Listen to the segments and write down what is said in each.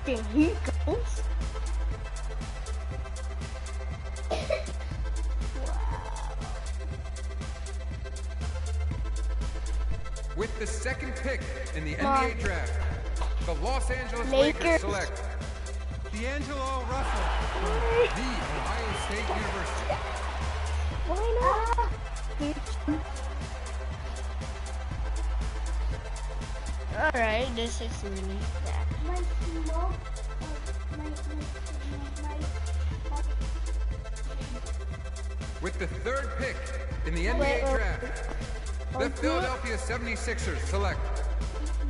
There he goes. With the second pick in the NBA draft, the Los Angeles Lakers select D'Angelo Russell from the Ohio State University. Why not? Alright, this is really bad. With the third pick in the NBA draft, the Philadelphia 76ers select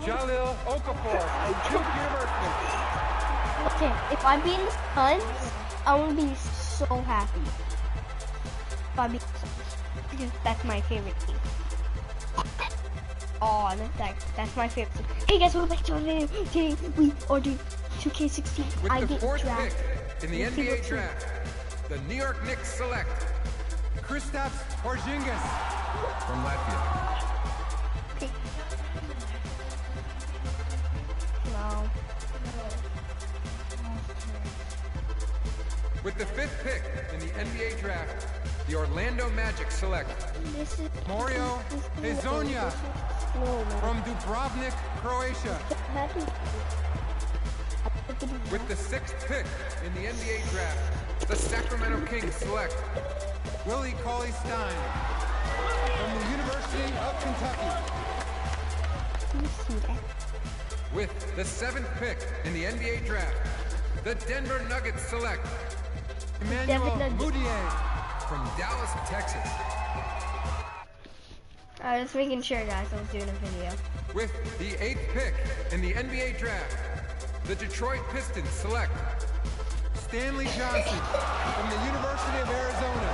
Jahlil Okafor from Duke University. Okay, if I beat the Suns, I will be so happy. If I beat the Suns, because that's my favorite team. Oh, that's my favorite team. Hey guys, welcome back to our video. Today we are doing 2K16. With the fourth pick in the NBA draft, the New York Knicks select Kristaps Porzingis from Latvia. Okay. No. With the fifth pick in the NBA draft, the Orlando Magic select Mario Hezonja from Dubrovnik, Croatia. With the sixth pick in the NBA draft, the Sacramento Kings select Willie Cauley-Stein from the University of Kentucky. With the seventh pick in the NBA draft, the Denver Nuggets select Emmanuel Mudiay from Dallas, Texas. I was making sure, guys, I was doing a video. With the eighth pick in the NBA draft, the Detroit Pistons select Stanley Johnson from the University of Arizona.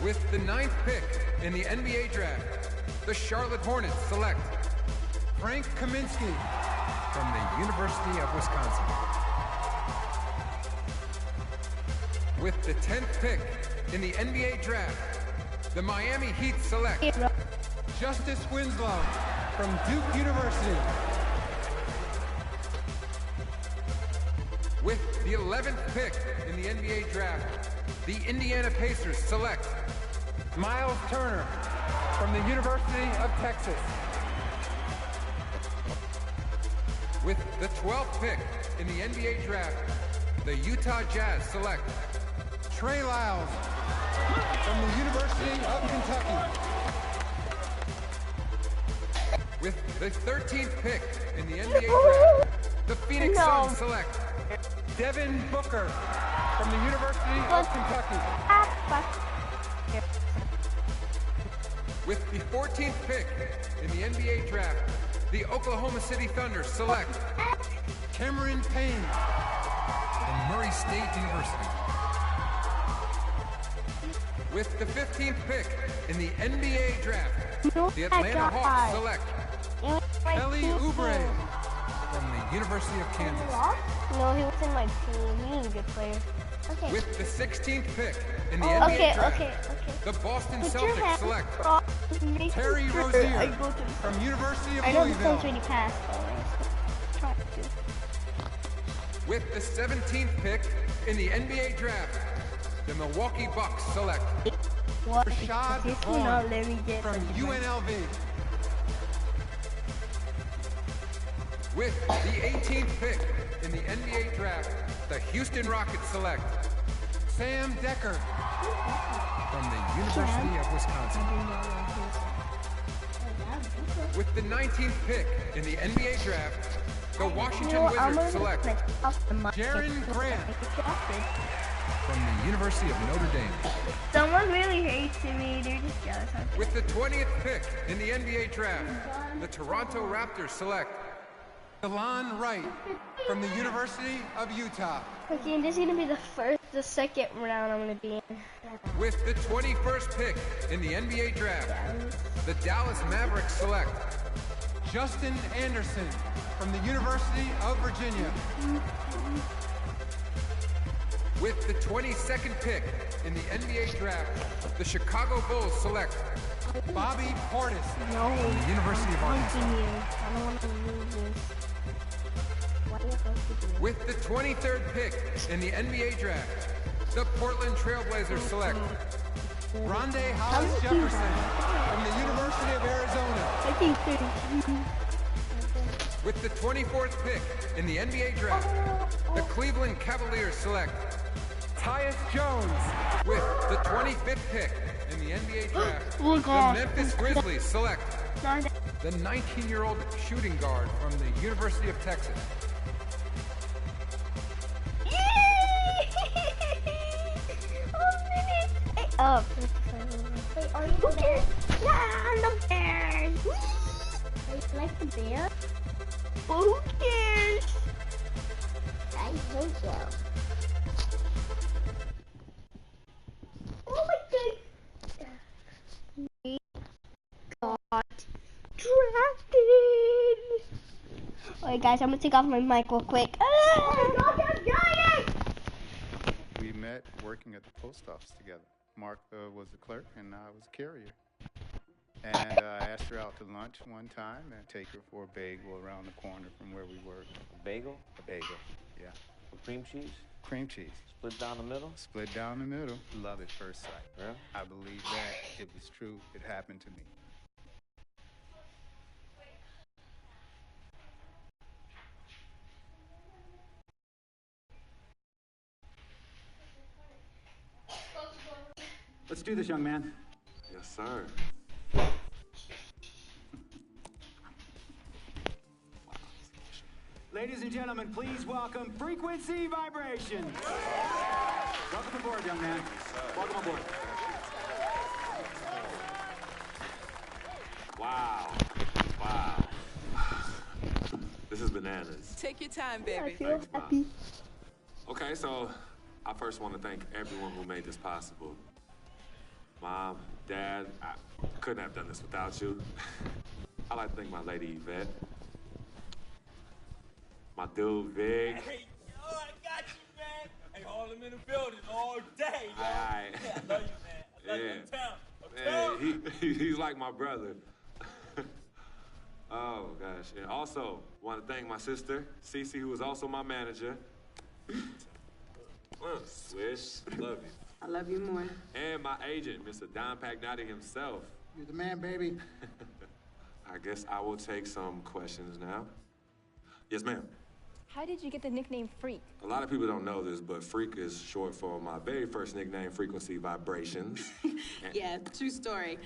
With the ninth pick in the NBA draft, the Charlotte Hornets select Frank Kaminsky from the University of Wisconsin. With the 10th pick in the NBA draft, the Miami Heat select Justice Winslow from Duke University. With the 11th pick in the NBA draft, the Indiana Pacers select Miles Turner from the University of Texas. With the 12th pick in the NBA draft, the Utah Jazz select Trey Lyles from the University of Kentucky. With the 13th pick in the NBA draft, the Phoenix Suns select Devin Booker from the University of Kentucky. With the 14th pick in the NBA draft, the Oklahoma City Thunder select Cameron Payne from Murray State University. With the 15th pick in the NBA draft, the Atlanta Hawks select Kelly Oubre from the University of Kansas. No, he was in my team. He's a good player. Okay. With the 16th pick in the NBA draft, the Boston Celtics select Terry Rozier from University of Louisville. I know the Suns already passed, try to. With the 17th pick in the NBA draft, the Milwaukee Bucks select Rashad Vaughn from UNLV. With the 18th pick in the NBA draft, the Houston Rockets select Sam Decker from the University of Wisconsin. With the 19th pick in the NBA draft, the Washington Wizards select Jaren Grant from the University of Notre Dame. Someone really hates me. They're just jealous. With the 20th pick in the NBA draft, the Toronto Raptors select Delon Wright from the University of Utah. Okay, and this is gonna be the second round I'm gonna be in. With the 21st pick in the NBA draft, the Dallas Mavericks select Justin Anderson from the University of Virginia. With the 22nd pick in the NBA draft, the Chicago Bulls select Bobby Portis No. from the University of Arkansas. I don't want to lose this. What are you supposed to do? With the 23rd pick in the NBA draft, the Portland Trailblazers select Rondé Hollis Jefferson from the University of Arizona. I think 30. With the 24th pick in the NBA draft, the Cleveland Cavaliers select Tyus Jones. With the 25th pick in the NBA draft, Oh, the gosh. Memphis Grizzlies select the 19-year-old shooting guard from the University of Texas. Oh, wait, are you the bear? Yeah, I'm the bear. You like the bear? Well, who cares? I hate you. Oh my god. We got drafted. Alright guys, I'm gonna take off my mic real quick. Oh my god, I'm dying! We met working at the post office together. Mark was the clerk and I was a carrier. And I asked her out to lunch one time and take her for a bagel around the corner from where we worked. A bagel? A bagel, yeah. With cream cheese? Cream cheese. Split down the middle? Split down the middle. Love at first sight. Yeah? I believe that. It was true. It happened to me. Let's do this, young man. Yes, sir. Ladies and gentlemen, please welcome Frequency Vibration. Welcome aboard, young man. Welcome aboard. Wow. Wow. This is bananas. Take your time, I baby. feel Thanks, Mom. happy. Okay, so I first want to thank everyone who made this possible. Mom, Dad, I couldn't have done this without you. I'd like to thank my lady Yvette. My dude, Vig. Hey, yo, I got you, man. Hey, all them in the building all day, yo. Aye. Yeah, I love you, man. I love you. Yeah. He's like my brother. Oh, gosh. And also, want to thank my sister, Cece, who is also my manager. Swish, love you. I love you more. And my agent, Mr. Don Pagnotti himself. You're the man, baby. I guess I will take some questions now. Yes, ma'am. How did you get the nickname Freak? A lot of people don't know this, but Freak is short for my very first nickname, Frequency Vibrations. Yeah, true story.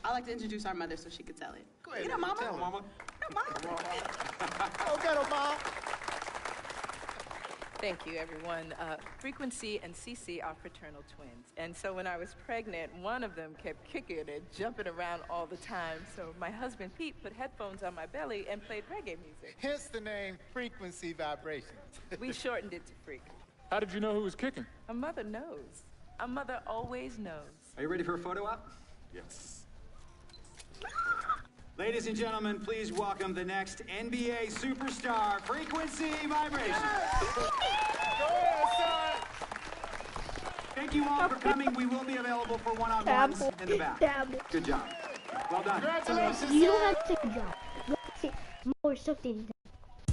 I like to introduce our mother so she could tell it. Go ahead. You know, Mama. Tell her. Mama. No, Mama. Go get her, Mom. Thank you, everyone. Frequency and Cece are fraternal twins. And so when I was pregnant, one of them kept kicking and jumping around all the time. So my husband, Pete, put headphones on my belly and played reggae music. Hence the name Frequency Vibrations. We shortened it to Freak. How did you know who was kicking? A mother knows. A mother always knows. Are you ready for a photo op? Yes. Ladies and gentlemen, please welcome the next NBA superstar, Frequency Vibration. Thank you all for coming. We will be available for one-on-ones in the back. Good job. Well done. Congratulations, You don't have to say good job. You have to say more something.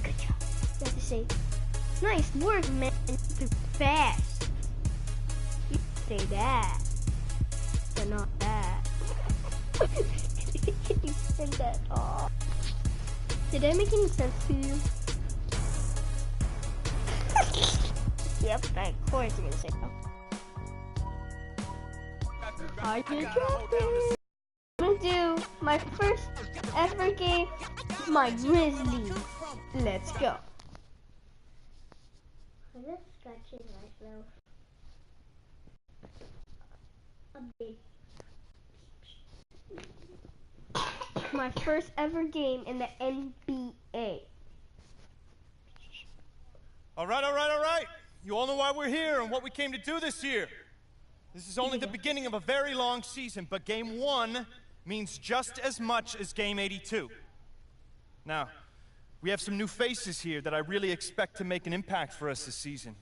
Good job. You have to say, nice work, man. You're fast. You can say that, but not that. You said that. Oh. Did that make any sense to you? Yep, of course you're gonna say that. I'm gonna do my first ever game with my Grizzlies. Let's go. I'm just scratching myself. My first ever game in the NBA. All right. You all know why we're here and what we came to do this year. This is only the beginning of a very long season, but Game 1 means just as much as Game 82. Now, we have some new faces here that I really expect to make an impact for us this season.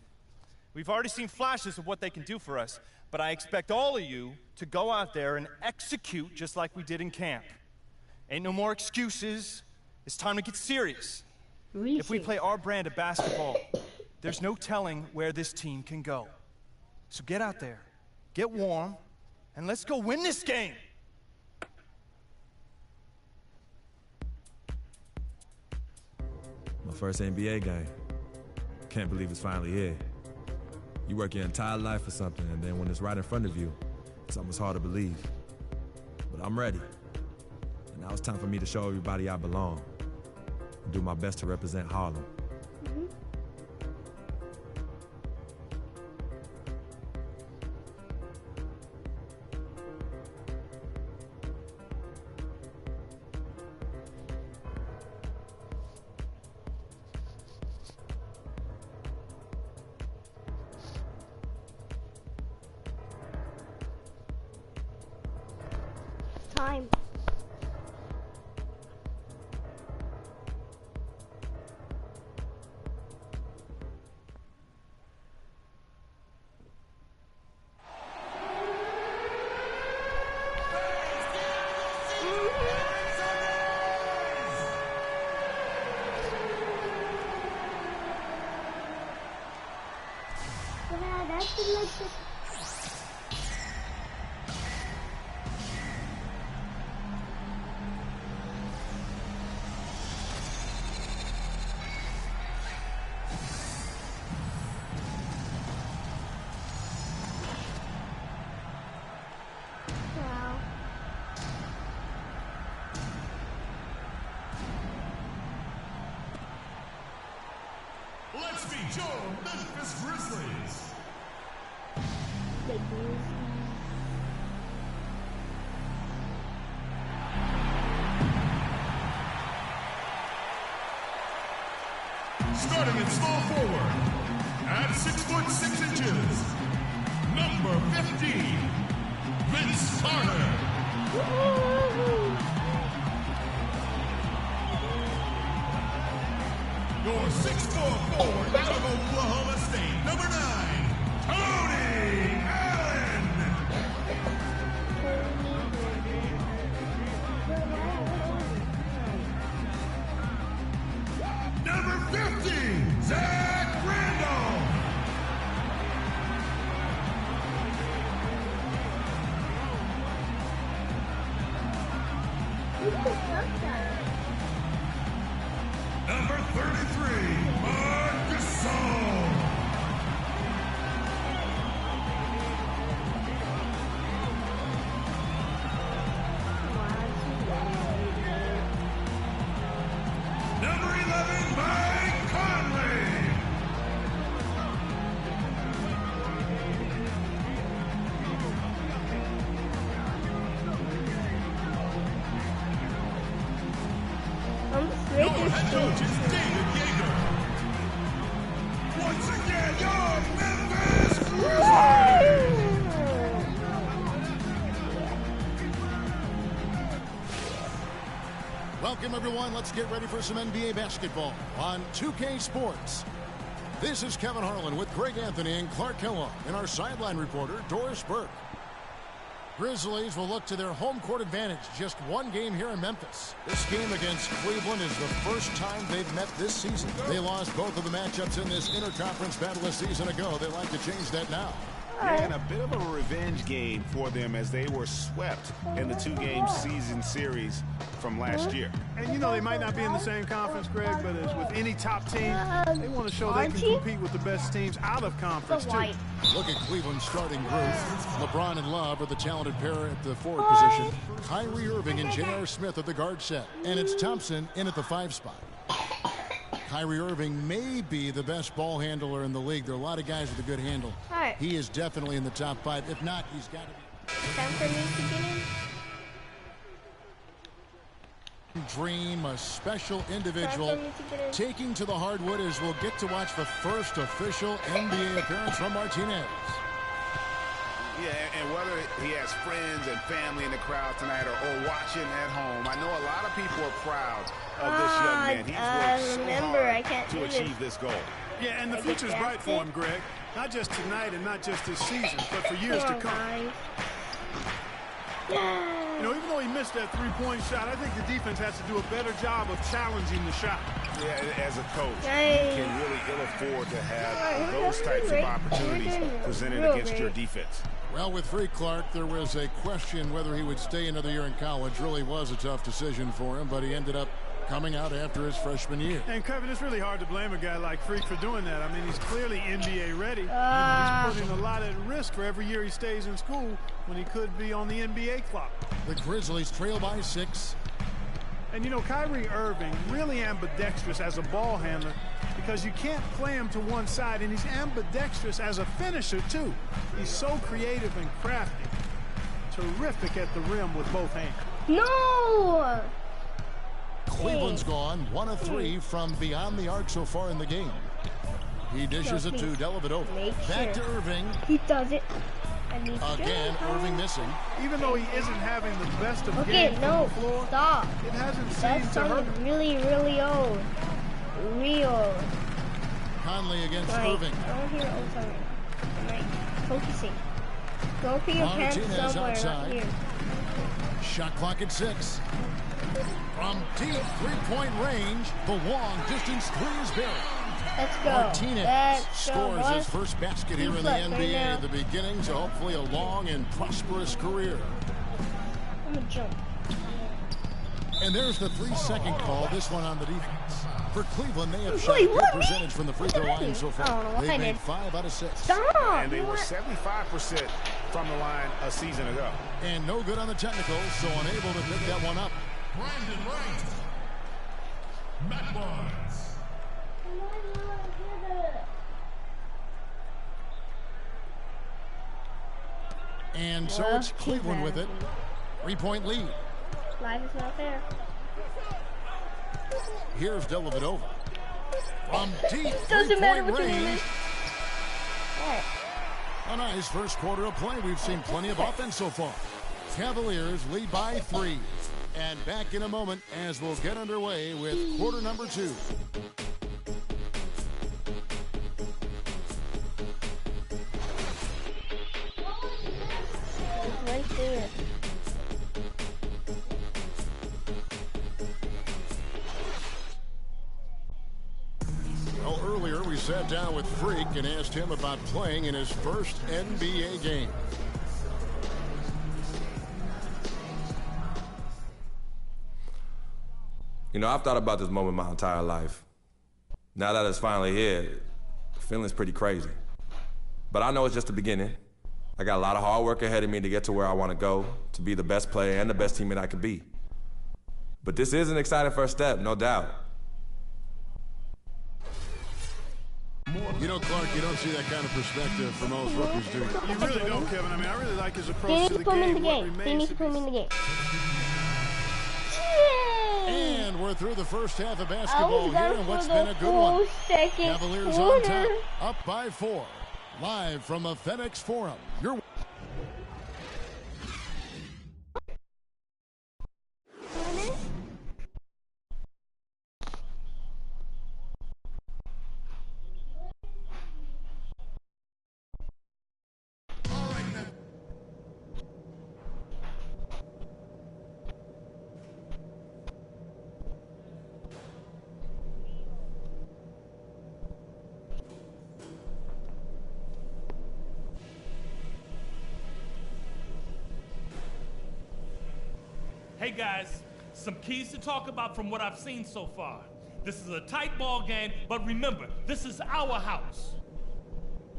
We've already seen flashes of what they can do for us, but I expect all of you to go out there and execute just like we did in camp. Ain't no more excuses. It's time to get serious. Really If we serious. play our brand of basketball, there's no telling where this team can go. So get out there, get warm, and let's go win this game. My first NBA game. Can't believe it's finally here. You work your entire life for something, and then when it's right in front of you, it's almost hard to believe. But I'm ready. And now it's time for me to show everybody I belong. And do my best to represent Harlem. Time. Yeah, that's the like the wow. Let's meet your Memphis Grizzlies. The Grizzlies. Starting at small forward, at 6'6", number 15, Vince Carter. Your 6'4" forward out of Oklahoma State, number 9, Tony Allen. Number 50, Zach Randolph. Number 33, Marc Gasol. Number 11, Mike Conley. I'm Your sick head of coach is David Yeager. Once again, your Memphis Grizzlies. Welcome, everyone. Let's get ready for some NBA basketball on 2K Sports. This is Kevin Harlan with Greg Anthony and Clark Kellogg and our sideline reporter, Doris Burke. Grizzlies will look to their home court advantage. Just one game here in Memphis. This game against Cleveland is the first time they've met this season. They lost both of the matchups in this interconference battle a season ago. They like to change that now. Yeah, and a bit of a revenge game for them as they were swept in the two-game season series from last year. And you know they might not be in the same conference, Greg, but as with any top team, they want to show they can compete with the best teams out of conference, too. Look at Cleveland's starting group. LeBron and Love are the talented pair at the forward position. Kyrie Irving and J.R. Smith at the guard set. And it's Thompson in at the 5 spot. Kyrie Irving may be the best ball handler in the league. There are a lot of guys with a good handle. Right. He is definitely in the top 5. If not, he's got to be. Time for me to get in. Dream, a special individual taking to the hardwood as we'll get to watch the first official NBA appearance from Martinez. Yeah, and whether he has friends and family in the crowd tonight or watching at home, I know a lot of people are proud of this young man. He's worked so hard to achieve this goal. Yeah, and the future's bright for him, Greg. Not just tonight and not just this season, but for years to come. You know, even though he missed that three-point shot, I think the defense has to do a better job of challenging the shot. Yeah, as a coach, you can really ill afford to have those types of opportunities presented against your defense. Well, with Freak Clark, there was a question whether he would stay another year in college. Really was a tough decision for him, but he ended up coming out after his freshman year. And Kevin, it's really hard to blame a guy like Freak for doing that. I mean, he's clearly NBA ready. He's putting a lot at risk for every year he stays in school when he could be on the NBA clock. The Grizzlies trail by 6. And you know, Kyrie Irving really ambidextrous as a ball handler because you can't play him to one side, and he's ambidextrous as a finisher too. He's so creative and crafty. Terrific at the rim with both hands. No! Cleveland's gone 1 of 3 from beyond the arc so far in the game. He dishes it to Dellavedova. Back to Irving. He does it. Again, Irving missing. Even though he isn't having the best of games on the floor, stop. It hasn't That seemed to song hurt. is really old. Real. Conley against Irving. I don't hear old song right now. I'm like focusing. Go for your pants Martinez somewhere, outside. not here. Shot clock at 6. From deep three-point range, the long distance three is buried. Let's go. Martinez scores his first basket here in the NBA. The beginnings of hopefully a long and prosperous career. I'm gonna jump. And there's the 3-second call, this one on the defense. For Cleveland, they have shot a good percentage from the free throw line so far. They've made 5 out of 6. Stop! And they were 75% from the line a season ago. And no good on the technicals, so unable to pick that one up. Brandon Wright. Matt Barnes. And so it's Cleveland with it. 3-point lead. Life is not fair. Here's Dellavedova. From deep Doesn't matter three-point what you range. Right. A nice first quarter of play. We've seen plenty of offense so far. Cavaliers lead by 3. And back in a moment as we'll get underway with quarter number 2. Right there. Well, earlier we sat down with Freak and asked him about playing in his first NBA game. You know, I've thought about this moment my entire life. Now that it's finally here, the feeling's pretty crazy. But I know it's just the beginning. I got a lot of hard work ahead of me to get to where I want to go, to be the best player and the best teammate I can be. But this is an exciting first step, no doubt. You know, Clark, you don't see that kind of perspective from most rookies, do you? You really don't, Kevin. I mean, I really like his approach to the game. They need to put him in the game. And we're through the first half of basketball here, and what's been a good one. Cavaliers on top, up by 4. Live from the FedEx Forum. You're Hey guys, some keys to talk about from what I've seen so far. This is a tight ball game, but remember, this is our house.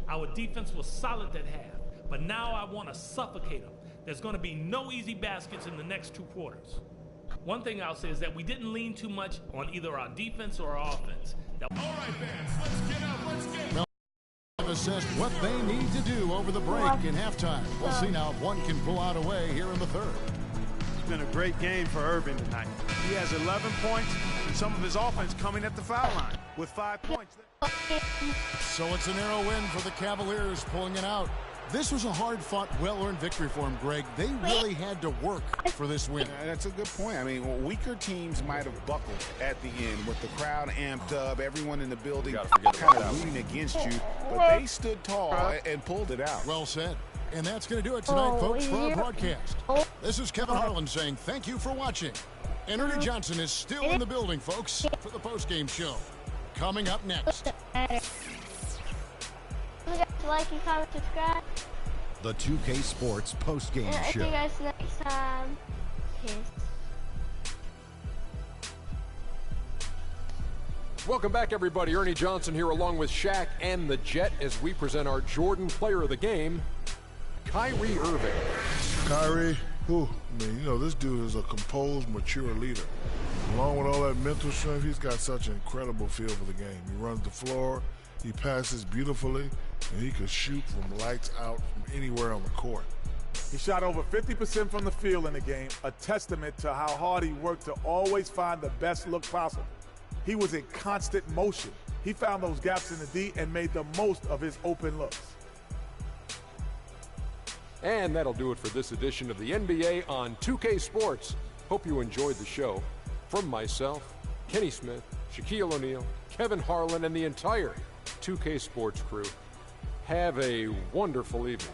Our defense was solid at half, but now I want to suffocate them. There's going to be no easy baskets in the next 2 quarters. One thing I'll say is that we didn't lean too much on either our defense or our offense. All right, fans, let's get up, let's get assessed what they need to do over the break in halftime. We'll see now if one can pull out a way here in the third. It's been a great game for Irving tonight. He has 11 points and some of his offense coming at the foul line with 5 points. So it's a narrow win for the Cavaliers, pulling it out. This was a hard-fought, well-earned victory for him, Greg. They really had to work for this win. That's a good point. I mean, weaker teams might have buckled at the end with the crowd amped up, everyone in the building kind of rooting against you, but they stood tall and pulled it out. Well said. And that's going to do it tonight, folks, for our broadcast. This is Kevin Harlan saying thank you for watching. And Ernie Johnson is still in the building, folks, for the postgame show. Coming up next. Like and comment, subscribe. The 2K Sports postgame See show. you guys next time. Peace. Welcome back, everybody. Ernie Johnson here along with Shaq and the Jet as we present our Jordan Player of the Game, Kyrie Irving. Kyrie, this dude is a composed, mature leader. Along with all that mental strength, he's got such an incredible feel for the game. He runs the floor, he passes beautifully, and he could shoot from lights out from anywhere on the court. He shot over 50% from the field in the game, a testament to how hard he worked to always find the best look possible. He was in constant motion. He found those gaps in the D and made the most of his open looks. And that'll do it for this edition of the NBA on 2K Sports. Hope you enjoyed the show. From myself, Kenny Smith, Shaquille O'Neal, Kevin Harlan, and the entire 2K Sports crew, have a wonderful evening.